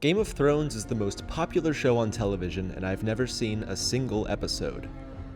Game of Thrones is the most popular show on television, and I've never seen a single episode.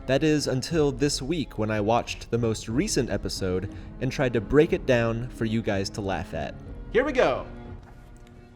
That is, until this week when I watched the most recent episode and tried to break it down for you guys to laugh at. Here we go!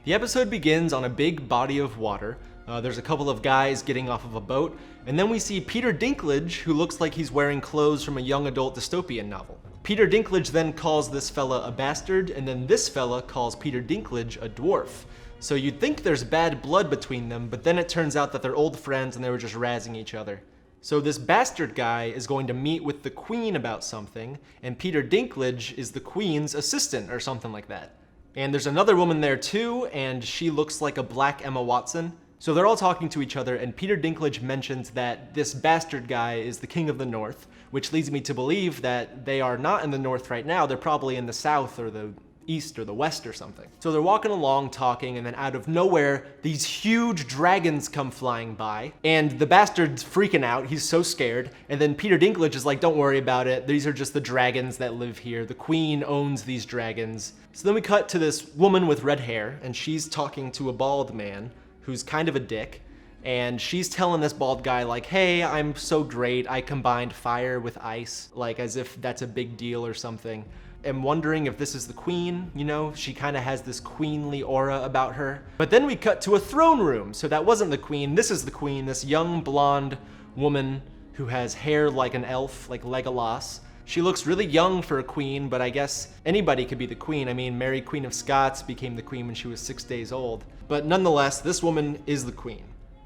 The episode begins on a big body of water. There's a couple of guys getting off of a boat, and then we see Peter Dinklage, who looks like he's wearing clothes from a young adult dystopian novel. Peter Dinklage then calls this fella a bastard, and then this fella calls Peter Dinklage a dwarf. So you'd think there's bad blood between them, but then it turns out that they're old friends and they were just razzing each other. So this bastard guy is going to meet with the queen about something, and Peter Dinklage is the queen's assistant or something like that. And there's another woman there too, and she looks like a black Emma Watson. So they're all talking to each other, and Peter Dinklage mentions that this bastard guy is the king of the north, which leads me to believe that they are not in the north right now, they're probably in the south or the east or the west or something. So they're walking along talking, and then out of nowhere, these huge dragons come flying by, and the bastard's freaking out, he's so scared, and then Peter Dinklage is like, don't worry about it, these are just the dragons that live here, the queen owns these dragons. So then we cut to this woman with red hair, and she's talking to a bald man who's kind of a dick, and she's telling this bald guy like, hey, I'm so great, I combined fire with ice, like as if that's a big deal or something. I'm wondering if this is the queen, you know, she kind of has this queenly aura about her. But then we cut to a throne room, so that wasn't the queen, this is the queen, this young blonde woman who has hair like an elf, like Legolas. She looks really young for a queen, but I guess anybody could be the queen. I mean, Mary Queen of Scots became the queen when she was 6 days old. But nonetheless, this woman is the queen.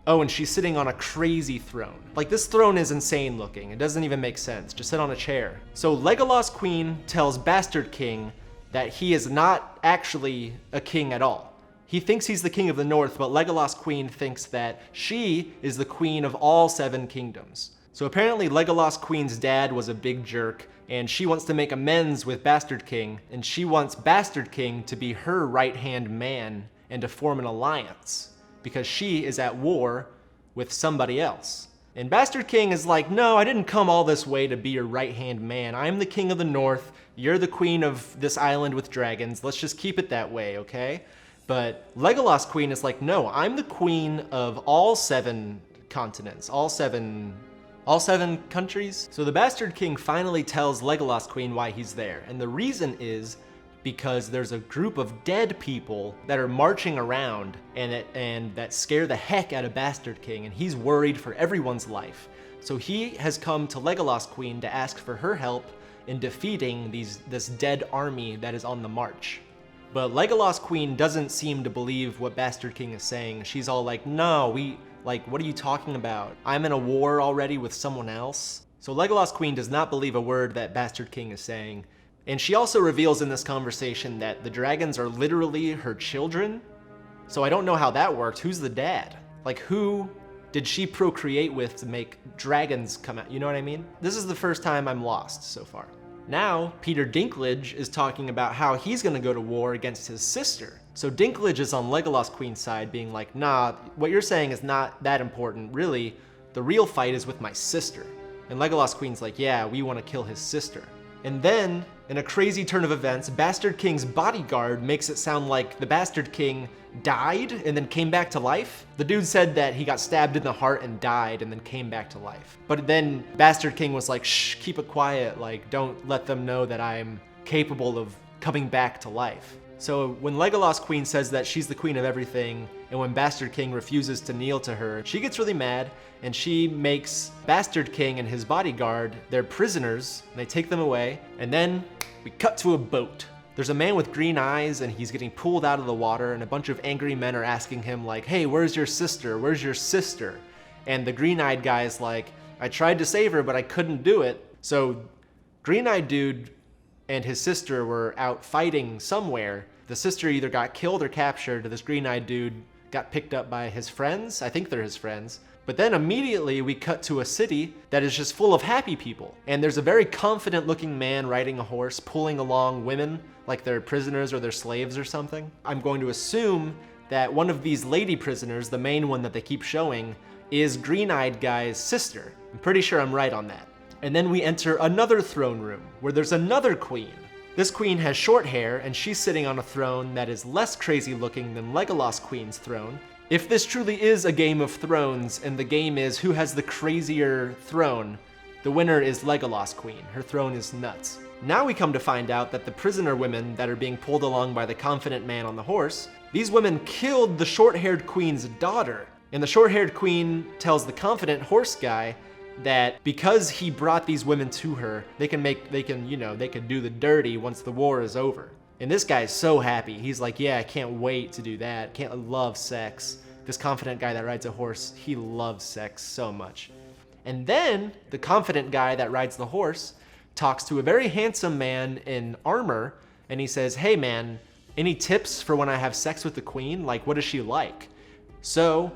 Oh, and she's sitting on a crazy throne. Like, this throne is insane looking. It doesn't even make sense. Just sit on a chair. So Legolas Queen tells Bastard King that he is not actually a king at all. He thinks he's the king of the north, but Legolas Queen thinks that she is the queen of all 7 kingdoms. So apparently Legolas Queen's dad was a big jerk, and she wants to make amends with Bastard King, and she wants Bastard King to be her right-hand man and to form an alliance, because she is at war with somebody else. And Bastard King is like, no, I didn't come all this way to be your right-hand man. I'm the king of the north, you're the queen of this island with dragons, let's just keep it that way, okay? But Legolas Queen is like, no, I'm the queen of all 7 continents, all seven countries. So the Bastard King finally tells Legolas Queen why he's there, and the reason is because there's a group of dead people that are marching around and that scare the heck out of Bastard King, and he's worried for everyone's life. So he has come to Legolas Queen to ask for her help in defeating this dead army that is on the march. But Legolas Queen doesn't seem to believe what Bastard King is saying. She's all like, no, what are you talking about? I'm in a war already with someone else. So Legolas Queen does not believe a word that Bastard King is saying. And she also reveals in this conversation that the dragons are literally her children. So I don't know how that worked. Who's the dad? Like, who did she procreate with to make dragons come out? You know what I mean? This is the first time I'm lost so far. Now, Peter Dinklage is talking about how he's gonna go to war against his sister. So Dinklage is on Legolas Queen's side being like, nah, what you're saying is not that important. Really, the real fight is with my sister. And Legolas Queen's like, yeah, we wanna kill his sister. And then, in a crazy turn of events, Bastard King's bodyguard makes it sound like the Bastard King died and then came back to life. The dude said that he got stabbed in the heart and died and then came back to life. But then Bastard King was like, shh, keep it quiet, like, don't let them know that I'm capable of coming back to life. So when Legolas Queen says that she's the queen of everything, and when Bastard King refuses to kneel to her, she gets really mad, and she makes Bastard King and his bodyguard their prisoners, and they take them away, and then we cut to a boat. There's a man with green eyes, and he's getting pulled out of the water, and a bunch of angry men are asking him like, hey, where's your sister? Where's your sister? And the green-eyed guy is like, I tried to save her, but I couldn't do it. So green-eyed dude and his sister were out fighting somewhere. The sister either got killed or captured. This green-eyed dude got picked up by his friends. I think they're his friends. But then immediately we cut to a city that is just full of happy people. And there's a very confident looking man riding a horse pulling along women like they're prisoners or they're slaves or something. I'm going to assume that one of these lady prisoners, the main one that they keep showing, is green-eyed guy's sister. I'm pretty sure I'm right on that. And then we enter another throne room where there's another queen. This queen has short hair, and she's sitting on a throne that is less crazy looking than Legolas Queen's throne. If this truly is a Game of Thrones, and the game is who has the crazier throne, the winner is Legolas Queen. Her throne is nuts. Now we come to find out that the prisoner women that are being pulled along by the confident man on the horse, these women killed the short-haired queen's daughter. And the short-haired queen tells the confident horse guy that because he brought these women to her, they can do the dirty once the war is over. And this guy is so happy. He's like, yeah, I can't wait to do that. Love sex. This confident guy that rides a horse, he loves sex so much. And then the confident guy that rides the horse talks to a very handsome man in armor, and he says, hey man, any tips for when I have sex with the queen? Like, what is she like? So,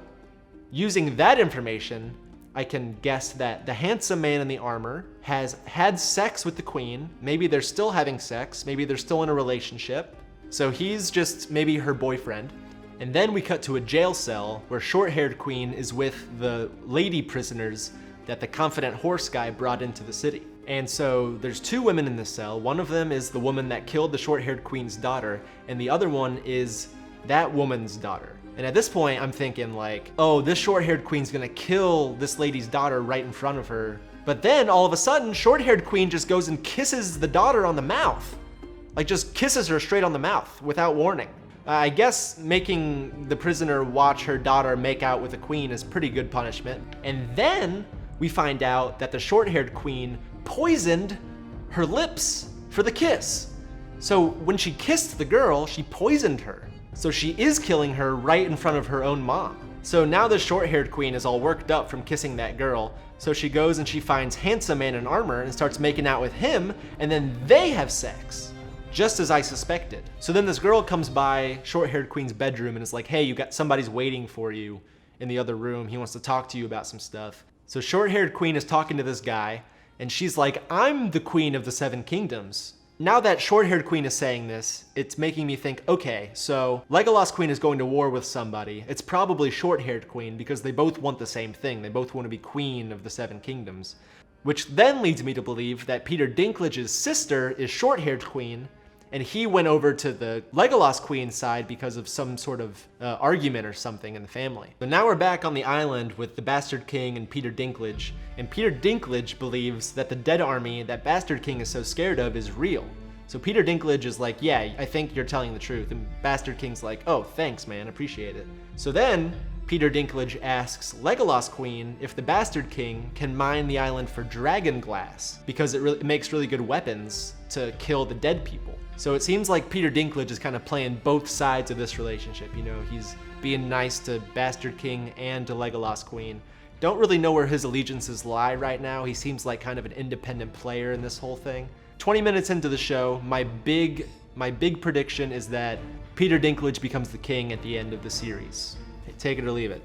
using that information, I can guess that the handsome man in the armor has had sex with the queen. Maybe they're still having sex. Maybe they're still in a relationship. So he's just maybe her boyfriend. And then we cut to a jail cell where short-haired queen is with the lady prisoners that the confident horse guy brought into the city. And so there's two women in the cell. One of them is the woman that killed the short-haired queen's daughter, and the other one is that woman's daughter. And at this point, I'm thinking like, oh, this short-haired queen's gonna kill this lady's daughter right in front of her. But then all of a sudden, short-haired queen just goes and kisses the daughter on the mouth. Like just kisses her straight on the mouth without warning. I guess making the prisoner watch her daughter make out with the queen is pretty good punishment. And then we find out that the short-haired queen poisoned her lips for the kiss. So when she kissed the girl, she poisoned her. So she is killing her right in front of her own mom. So now the short-haired queen is all worked up from kissing that girl. So she goes and she finds handsome man in armor and starts making out with him, and then they have sex. Just as I suspected. So then this girl comes by short-haired queen's bedroom and is like, hey, somebody's waiting for you in the other room. He wants to talk to you about some stuff. So short-haired queen is talking to this guy, and she's like, I'm the queen of the Seven Kingdoms. Now that short-haired queen is saying this, it's making me think, okay, so Legolas Queen is going to war with somebody. It's probably short-haired queen because they both want the same thing. They both want to be queen of the Seven Kingdoms. Which then leads me to believe that Peter Dinklage's sister is short-haired queen, and he went over to the Legolas Queen's side because of some sort of argument or something in the family. So now we're back on the island with the Bastard King and Peter Dinklage, and Peter Dinklage believes that the dead army that Bastard King is so scared of is real. So Peter Dinklage is like, yeah, I think you're telling the truth, and Bastard King's like, oh, thanks man, appreciate it. So then Peter Dinklage asks Legolas Queen if the Bastard King can mine the island for dragon glass, because it makes really good weapons to kill the dead people. So it seems like Peter Dinklage is kind of playing both sides of this relationship. You know, he's being nice to Bastard King and to Legolas Queen. Don't really know where his allegiances lie right now. He seems like kind of an independent player in this whole thing. 20 minutes into the show, my big prediction is that Peter Dinklage becomes the king at the end of the series. Take it or leave it.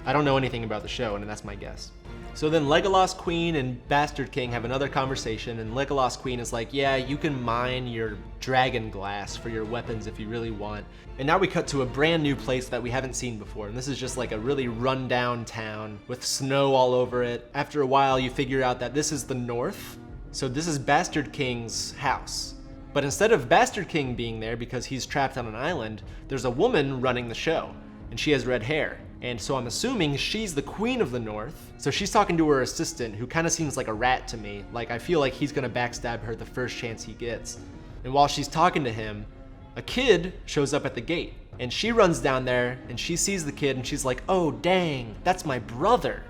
I don't know anything about the show, and that's my guess. So then Legolas Queen and Bastard King have another conversation, and Legolas Queen is like, yeah, you can mine your dragon glass for your weapons if you really want. And now we cut to a brand new place that we haven't seen before, and this is just like a really rundown town with snow all over it. After a while, you figure out that this is the north, so this is Bastard King's house. But instead of Bastard King being there because he's trapped on an island, there's a woman running the show, and she has red hair. And so I'm assuming she's the queen of the north. So she's talking to her assistant, who kind of seems like a rat to me. Like, I feel like he's gonna backstab her the first chance he gets. And while she's talking to him, a kid shows up at the gate. And she runs down there, and she sees the kid, and she's like, oh dang, that's my brother.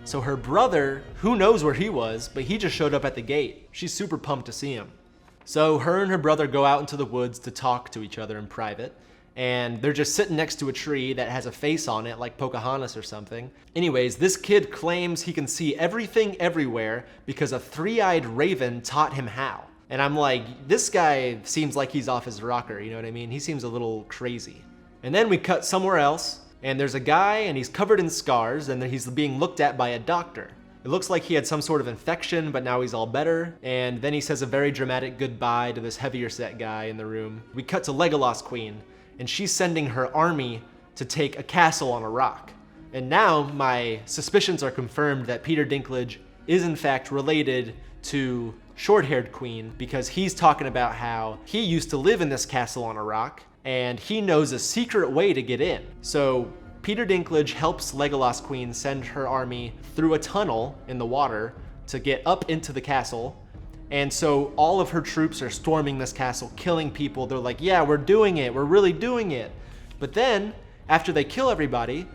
So her brother, who knows where he was, but he just showed up at the gate. She's super pumped to see him. So her and her brother go out into the woods to talk to each other in private. And they're just sitting next to a tree that has a face on it, like Pocahontas or something. Anyways, this kid claims he can see everything everywhere because a three-eyed raven taught him how. And I'm like, this guy seems like he's off his rocker, you know what I mean? He seems a little crazy. And then we cut somewhere else, and there's a guy, and he's covered in scars, and he's being looked at by a doctor. It looks like he had some sort of infection, but now he's all better. And then he says a very dramatic goodbye to this heavier set guy in the room. We cut to Legolas Queen, and she's sending her army to take a castle on a rock. And now my suspicions are confirmed that Peter Dinklage is in fact related to short-haired queen because he's talking about how he used to live in this castle on a rock and he knows a secret way to get in. So Peter Dinklage helps Legolas Queen send her army through a tunnel in the water to get up into the castle. And so all of her troops are storming this castle, killing people. They're like, yeah, we're doing it. We're really doing it. But then after they kill everybody,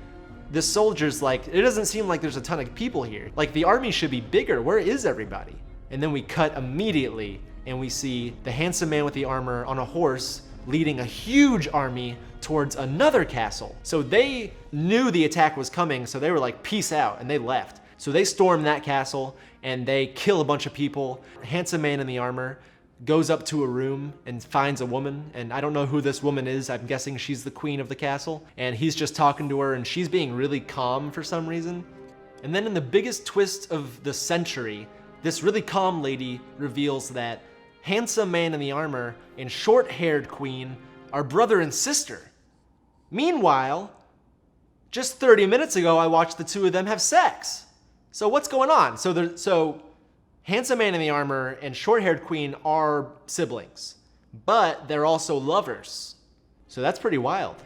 the soldiers like, it doesn't seem like there's a ton of people here. Like the army should be bigger. Where is everybody? And then we cut immediately and we see the handsome man with the armor on a horse leading a huge army towards another castle. So they knew the attack was coming. So they were like, peace out, and they left. So they storm that castle and they kill a bunch of people. Handsome man in the armor goes up to a room and finds a woman, and I don't know who this woman is. I'm guessing she's the queen of the castle, and he's just talking to her and she's being really calm for some reason. And then in the biggest twist of the century, this really calm lady reveals that handsome man in the armor and short-haired queen are brother and sister. Meanwhile, just 30 minutes ago, I watched the two of them have sex. So what's going on? So handsome man in the armor and short-haired queen are siblings, but they're also lovers. So that's pretty wild.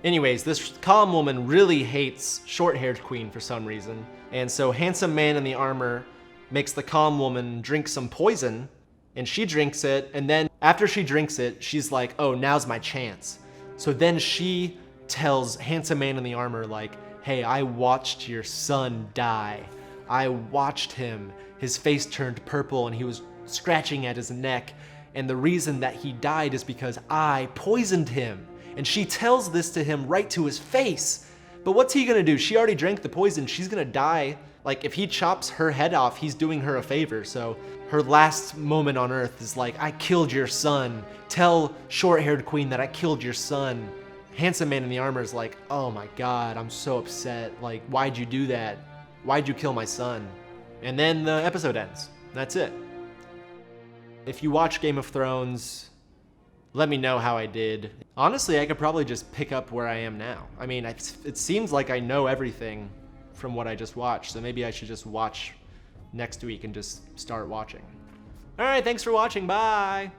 Anyways, this calm woman really hates short-haired queen for some reason. And so handsome man in the armor makes the calm woman drink some poison, and she drinks it. And then after she drinks it, she's like, oh, now's my chance. So then she tells handsome man in the armor like, hey, I watched your son die. I watched him. His face turned purple and he was scratching at his neck. And the reason that he died is because I poisoned him. And she tells this to him right to his face. But what's he gonna do? She already drank the poison. She's gonna die. Like if he chops her head off, he's doing her a favor. So her last moment on earth is like, I killed your son. Tell short-haired queen that I killed your son. Handsome man in the armor is like, oh my God, I'm so upset. Like, why'd you do that? Why'd you kill my son? And then the episode ends. That's it. If you watch Game of Thrones, let me know how I did. Honestly, I could probably just pick up where I am now. I mean, it seems like I know everything from what I just watched, so maybe I should just watch next week and just start watching. All right, thanks for watching. Bye.